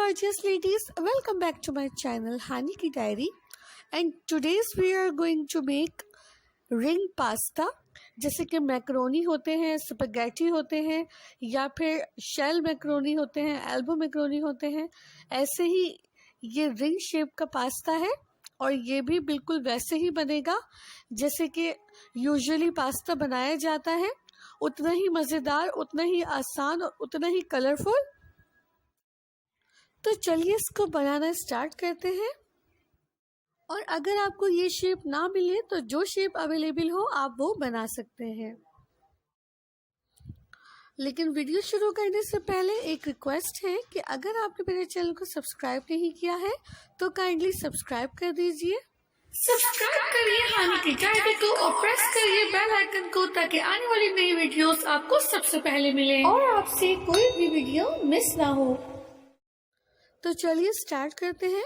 gorgeous ladies, welcome back to my channel Hani Ki Diary, and today's we are going to make ring pasta. जैसे कि macaroni होते हैं, spaghetti होते हैं, या फिर शेल मैक्रोनी होते हैं, एल्बो मैक्रोनी होते हैं, ऐसे ही ये रिंग शेप का पास्ता है। और ये भी बिल्कुल वैसे ही बनेगा जैसे कि यूजुअली पास्ता बनाया जाता है, उतना ही मज़ेदार, उतना ही आसान और उतना ही कलरफुल। तो चलिए इसको बनाना स्टार्ट करते हैं। और अगर आपको ये शेप ना मिले तो जो शेप अवेलेबल हो आप वो बना सकते हैं। लेकिन वीडियो शुरू करने से पहले एक रिक्वेस्ट है कि अगर आपने मेरे चैनल को सब्सक्राइब नहीं किया है तो काइंडली सब्सक्राइब कर दीजिए। सब्सक्राइब करिए हानी की डायरी को और प्रेस करिए बेल आइकन को ताकि आने वाली नई वीडियोस आपको सबसे पहले मिले और आपसे कोई भी वीडियो मिस ना हो। तो चलिए स्टार्ट करते हैं।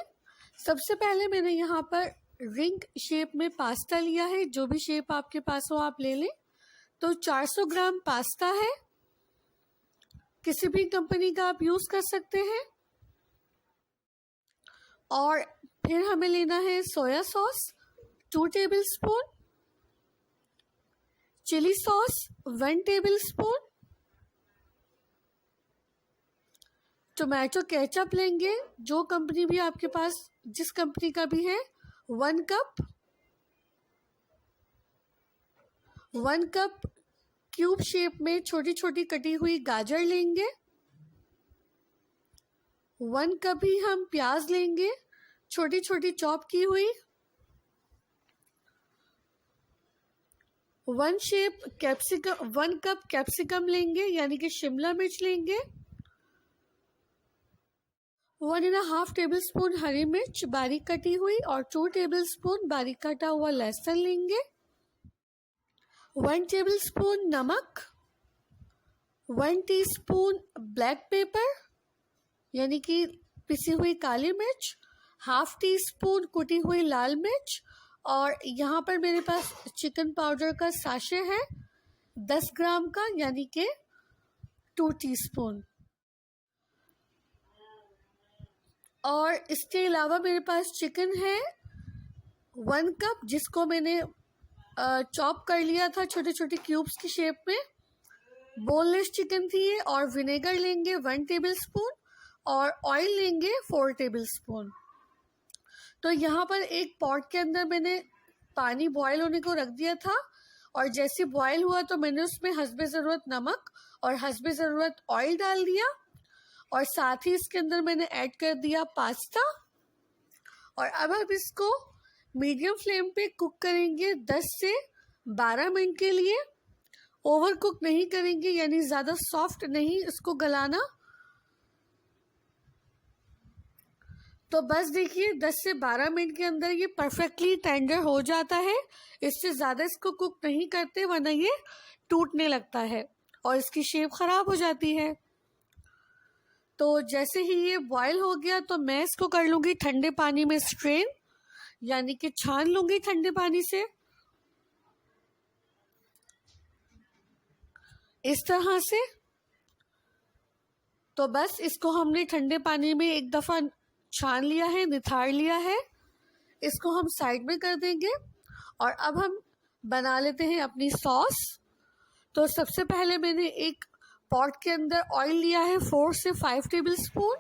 सबसे पहले मैंने यहाँ पर रिंग शेप में पास्ता लिया है। जो भी शेप आपके पास हो आप ले लें। तो 400 ग्राम पास्ता है, किसी भी कंपनी का आप यूज़ कर सकते हैं। और फिर हमें लेना है soya sauce 2 tablespoon, chilli sauce 1 tablespoon, tomato ketchup लेंगे, जो कंपनी भी आपके पास जिस कंपनी का भी है, 1 कप, 1 कप क्यूब शेप में छोटी छोटी कटी हुई गाजर लेंगे, 1 कप ही हम प्याज लेंगे छोटी छोटी चॉप की हुई, 1 कप कैप्सिकम लेंगे यानी कि शिमला मिर्च लेंगे, 1.5 टेबल स्पून हरी मिर्च बारीक कटी हुई और 2 टेबल स्पून बारीक कटा हुआ लहसुन लेंगे, 1 टेबल स्पून नमक, 1 टीस्पून ब्लैक पेपर यानी कि पिसी हुई काली मिर्च, ½ टीस्पून कुटी हुई लाल मिर्च, और यहाँ पर मेरे पास चिकन पाउडर का साशे है 10 ग्राम का यानी कि 2 टीस्पून। और इसके अलावा मेरे पास चिकन है 1 कप, जिसको मैंने चॉप कर लिया था छोटे छोटे क्यूब्स की शेप में। बोनलेस चिकन थी ये। और विनेगर लेंगे 1 टेबल स्पून और ऑयल लेंगे 4 टेबल स्पून। तो यहाँ पर एक पॉट के अंदर मैंने पानी बॉयल होने को रख दिया था, और जैसे बॉयल हुआ तो मैंने उसमें हस्बे ज़रूरत नमक और हस्बे ज़रूरत ऑयल डाल दिया, और साथ ही इसके अंदर मैंने ऐड कर दिया पास्ता। और अब हम इसको मीडियम फ्लेम पे कुक करेंगे 10 से 12 मिनट के लिए। ओवर कुक नहीं करेंगे, यानी ज़्यादा सॉफ्ट नहीं इसको गलाना। तो बस देखिए 10 से 12 मिनट के अंदर ये परफेक्टली टेंडर हो जाता है। इससे ज़्यादा इसको कुक नहीं करते वरना ये टूटने लगता है और इसकी शेप ख़राब हो जाती है। तो जैसे ही ये बॉयल हो गया तो मैं इसको कर लूँगी ठंडे पानी में स्ट्रेन, यानी कि छान लूँगी ठंडे पानी से इस तरह से। तो बस इसको हमने ठंडे पानी में एक दफ़ा छान लिया है, निथार लिया है। इसको हम साइड में कर देंगे और अब हम बना लेते हैं अपनी सॉस। तो सबसे पहले मैंने एक पॉट के अंदर ऑयल लिया है 4 से 5 टेबल स्पून,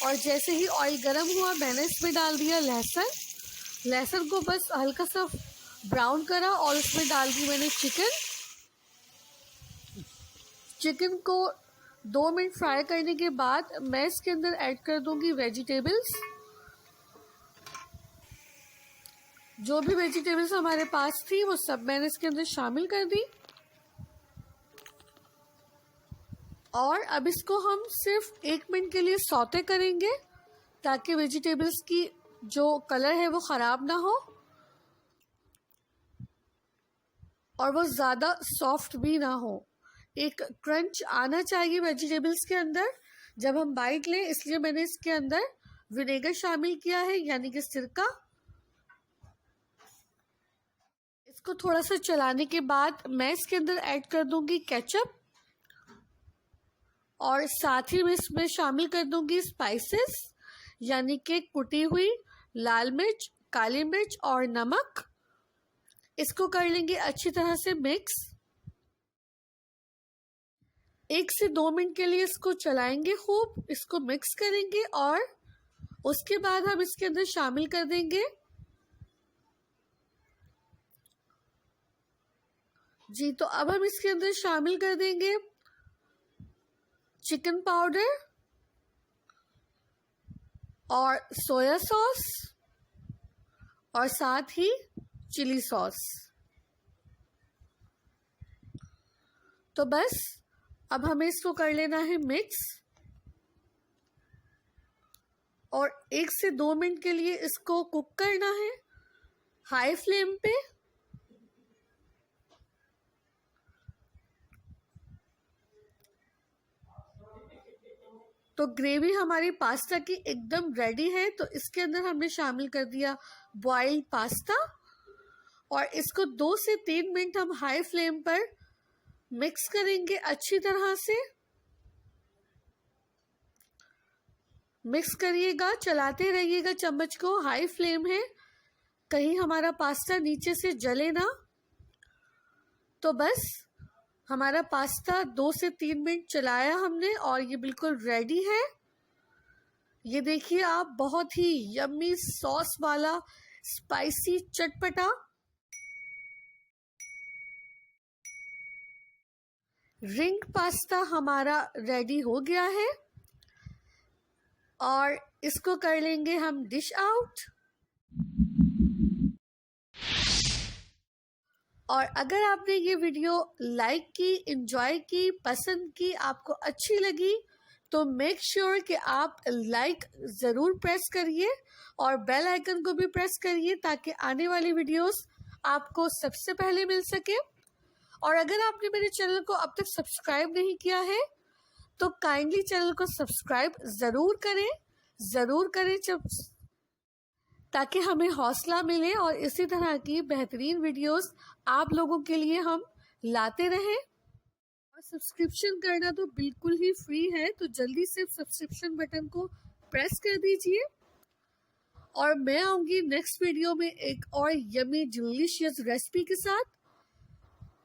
और जैसे ही ऑयल गर्म हुआ मैंने इसमें डाल दिया लहसुन को बस हल्का सा ब्राउन करा, और उसमें डाल दी मैंने चिकन को 2 मिनट फ्राई करने के बाद मैं इसके अंदर ऐड कर दूंगी वेजिटेबल्स। जो भी वेजिटेबल्स हमारे पास थी वो सब मैंने इसके अंदर शामिल कर दी। और अब इसको हम सिर्फ 1 मिनट के लिए सौते करेंगे ताकि वेजिटेबल्स की जो कलर है वो ख़राब ना हो और वो ज़्यादा सॉफ्ट भी ना हो। एक क्रंच आना चाहिए वेजिटेबल्स के अंदर जब हम बाइट लें, इसलिए मैंने इसके अंदर विनेगर शामिल किया है यानी कि सिरका। इसको थोड़ा सा चलाने के बाद मैं इसके अंदर ऐड कर दूंगी केचप, और साथ ही मैं इसमें शामिल कर दूंगी स्पाइसेस, यानी कि कुटी हुई लाल मिर्च, काली मिर्च और नमक। इसको कर लेंगे अच्छी तरह से मिक्स। 1 से 2 मिनट के लिए इसको चलाएंगे, खूब इसको मिक्स करेंगे और उसके बाद हम इसके अंदर शामिल कर देंगे जी। तो अब हम इसके अंदर शामिल कर देंगे चिकन पाउडर और सोया सॉस और साथ ही चिली सॉस। तो बस अब हमें इसको कर लेना है मिक्स और 1 से 2 मिनट के लिए इसको कुक करना है हाई फ्लेम पे। तो ग्रेवी हमारी पास्ता की एकदम रेडी है। तो इसके अंदर हमने शामिल कर दिया बॉइल्ड पास्ता और इसको 2 से 3 मिनट हम हाई फ्लेम पर मिक्स करेंगे अच्छी तरह से। मिक्स करिएगा, चलाते रहिएगा चम्मच को, हाई फ्लेम है, कहीं हमारा पास्ता नीचे से जले ना। तो बस हमारा पास्ता 2 से 3 मिनट चलाया हमने और ये बिल्कुल रेडी है। ये देखिए आप, बहुत ही यम्मी सॉस वाला स्पाइसी चटपटा रिंग पास्ता हमारा रेडी हो गया है और इसको कर लेंगे हम डिश आउट। और अगर आपने ये वीडियो लाइक की, एंजॉय की, पसंद की, आपको अच्छी लगी तो मेक श्योर कि आप लाइक ज़रूर प्रेस करिए और बेल आइकन को भी प्रेस करिए ताकि आने वाली वीडियोस आपको सबसे पहले मिल सके। और अगर आपने मेरे चैनल को अब तक सब्सक्राइब नहीं किया है तो काइंडली चैनल को सब्सक्राइब ज़रूर करें ताकि हमें हौसला मिले और इसी तरह की बेहतरीन वीडियोस आप लोगों के लिए हम लाते रहें। और सब्सक्रिप्शन करना तो बिल्कुल ही फ्री है, तो जल्दी से सब्सक्रिप्शन बटन को प्रेस कर दीजिए। और मैं आऊँगी नेक्स्ट वीडियो में एक और यमी डिलीशियस रेसिपी के साथ।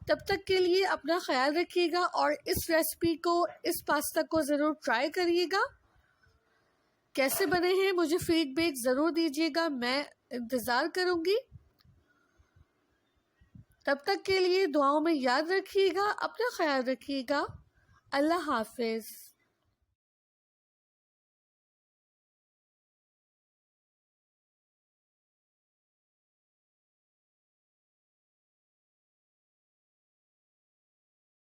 तब तक के लिए अपना ख्याल रखिएगा और इस रेसिपी को, इस पास्ता को ज़रूर ट्राई करिएगा। कैसे बने हैं मुझे फीडबैक ज़रूर दीजिएगा, मैं इंतज़ार करूँगी। तब तक के लिए दुआओं में याद रखिएगा, अपना ख्याल रखिएगा। अल्लाह हाफिज़।